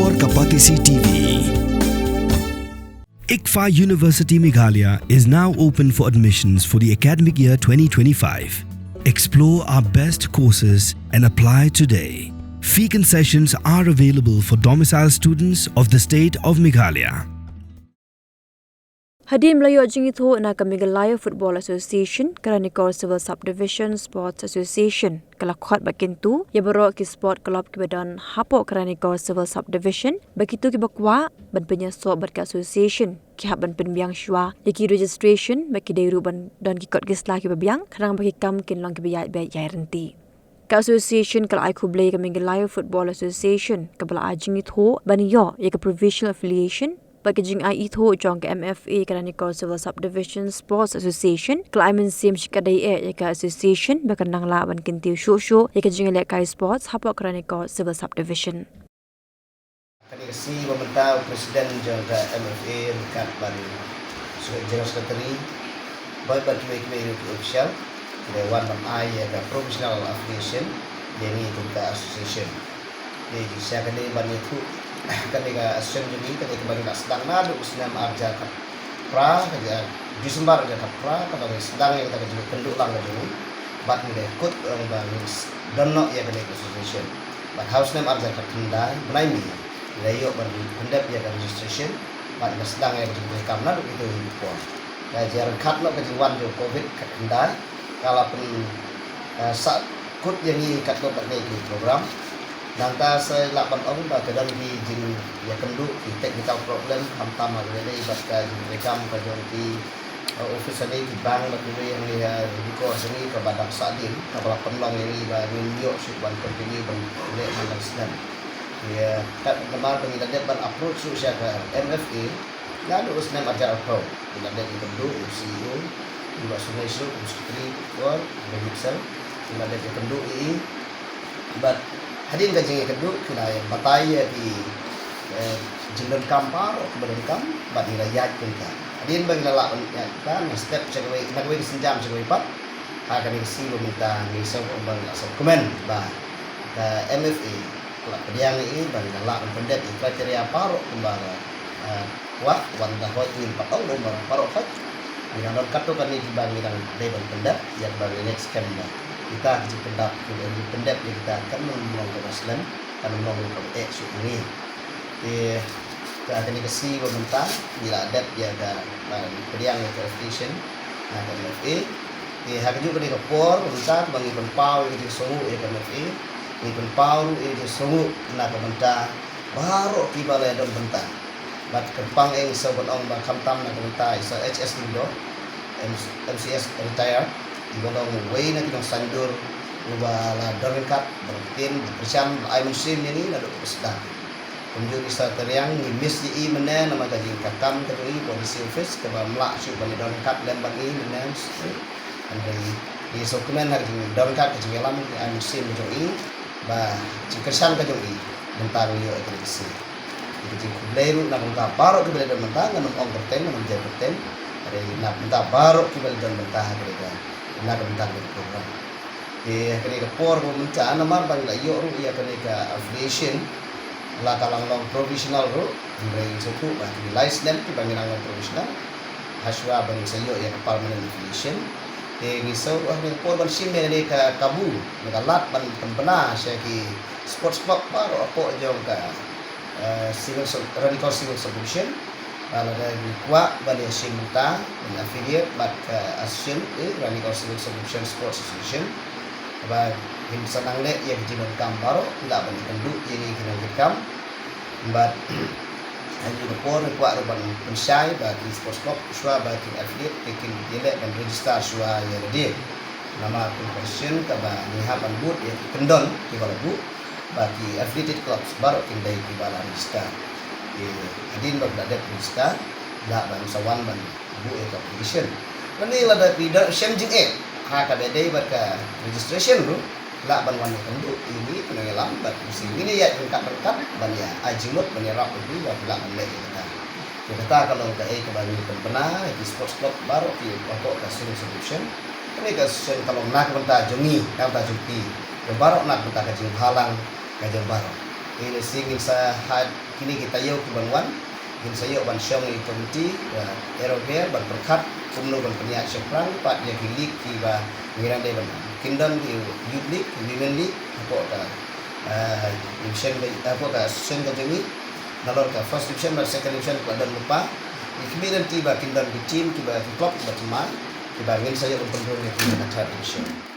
Kapor Kapatisi TV. ICFA University Meghalaya is now open for admissions for the academic year 2025. Explore our best courses and apply today. Fee concessions are available for domicile students of the state of Meghalaya. Hadim Melayu Jingitho na Meghalaya Football Association, Karanikor Civil Subdivision Sports Association, Kalakot Bakintu, Yabaro ki Sport Club Kibadan Hapo Karanikor Civil Subdivision, Bakitu Kibakwa, Banpenya So Batka Association, Kihaban Penbiang Shua, Yaki Registration, Bakideiru Ban Don Kikot Gisla Kibabiang, Karang Bakikam Kinlong Kibayat Bay Yaranti. Ka association kala Aikhublay ka Meghalaya Football Association, Kabala Jingitho, Baniyo, Yaka Provincial Affiliation, Packaging Itho Jong MFA Karanikor Civil Subdivision Sports Association, Climate Sim Shikaday Yaka Association, Bakandang Laban Kintiu Shosho, Yaka Jingalekai Sports, Hapo Karanikor Civil Subdivision. Kasi pemerintah Presiden juga MFA dekat bari General Secretary, boy bagi official, Dewan Ramai Yaka Professional Affiliation, jadi itu ke association. Jadi saya kena bani itu ketika association jadi ketika bani nak sedang nadu senam arja pra kerja Disember kerja pra kalau sedang yang kita kerja penduk lang kerja ni, bat ni ikut orang bani dono ya kena association. Bat house name arja kendai benai mi, layu bani pendap ya kena registration, bat ni sedang yang kerja mereka nadu itu hidup. Kerja kat lo kerja wan jo COVID kendai, kalau pun saat kut yang ni kat lo bani program. Nanta saya lapan orang bagai dalam di jin ya kendu di technical problem hamtam ada dari bagai rekam kajong di office ni di bank bagi yang ni di kos ni ke badak sadin kapal penolong ini bagi New York suban continue boleh mengakseskan ya kat kemar pengiladat ban approach susah ke MFA lalu usnam ajar pro tidak ada di kendu CEO di sungai su sekretari war Bixel tidak ada di kendu ini but hadin gaji kedua kena yang bataya di jinden kampar kemudian kam bagi rakyat kita hadin bagi lalak kan step cakap nak wei senjam cakap pat akan isi minta ngisau bang asal komen bah MFA kalau pediang ini bagi lalak pendek kriteria parok kembara kuat wanda hoi ingin patong nomor parok hoi dengan kartu kan ini bagi yang dewan pendek yang bagi next kembali kita di pendap kita akan menolong ke Muslim dan menolong ke ini. Kita akan dikasih pemerintah bila ada dia ada pediang verification ada MFA. Hari juga di Kapor pemerintah bagi penpau itu semua MFA. Ini penpau itu semua nak pemerintah baru tiba le don pemerintah. Bat kepang yang sebut orang bakam tam nak pemerintah HS Indo MCS retire. Bolong way na kinong sandur ubala dorkat bertin persiam ay musim ini nado pesda kunjung isa teriang ni miss di mena nama gaji kakam kedui polisi office ke bamla su bani dorkat lembar ini mena andai di dokumen har dorkat ke jelam ay musim joi ba cikersan ke joi bentar yo ekrisi jadi kubleru na kunta baro ke bele mentah ngan ong berten ngan jai berten ada na bentar baro ke bele mentah mereka nak bentar di program. Kini Kapor meminta nama bang layu ia kini ke affiliation lah kalang long provisional ru dari suku bagi license di bang lang provisional haswa bang sayo ia permanent affiliation. Ngisau Kapor bang sim ni ke Kabu mengalat bang tempena saya ki sports club baru apa jauh ke civil Karanikor Civil Subdivision. Kalau ada kuat balik asyik minta dan affiliate bat association Karanikor Civil Subdivision Sports Association abang yang senang le yang jinon kam baru tidak balik kendu ini kena rekam bat hanya berpor kuat ruban pensai bagi sports club shua bagi affiliate bikin dia dan register shua ya dia nama conversion ke ba nihapan but ya kendon di balabu bagi affiliated clubs baru kindai di bala register hadin bag ada register dah ban sawan ban bu application ni la da bidang shamjing ha ka bede barka registration ru la ban wan kendu ini pengelam bat musim ini ya dekat ban ya ajimut ban ya rap itu la ban le kita kalau ke ke bagi pernah di sports club baru di pokok kasih solution ini kasih kalau nak benta jongi yang tak jumpi baru nak benta kajing halang kajing baru ini singin saya had kini kita yo ke banwan kin sayo ban syong ni komiti Eropa ban perkat kumno ban penyak syafran pat ya gilik ki ba ngiran de ban kindon ki youth league women league apa ka division apa ka sen ka jemi nalor ka first division dan second division pada lupa kemudian tiba kindon di team tiba di klub berteman tiba ngin sayo ban kontrol di third division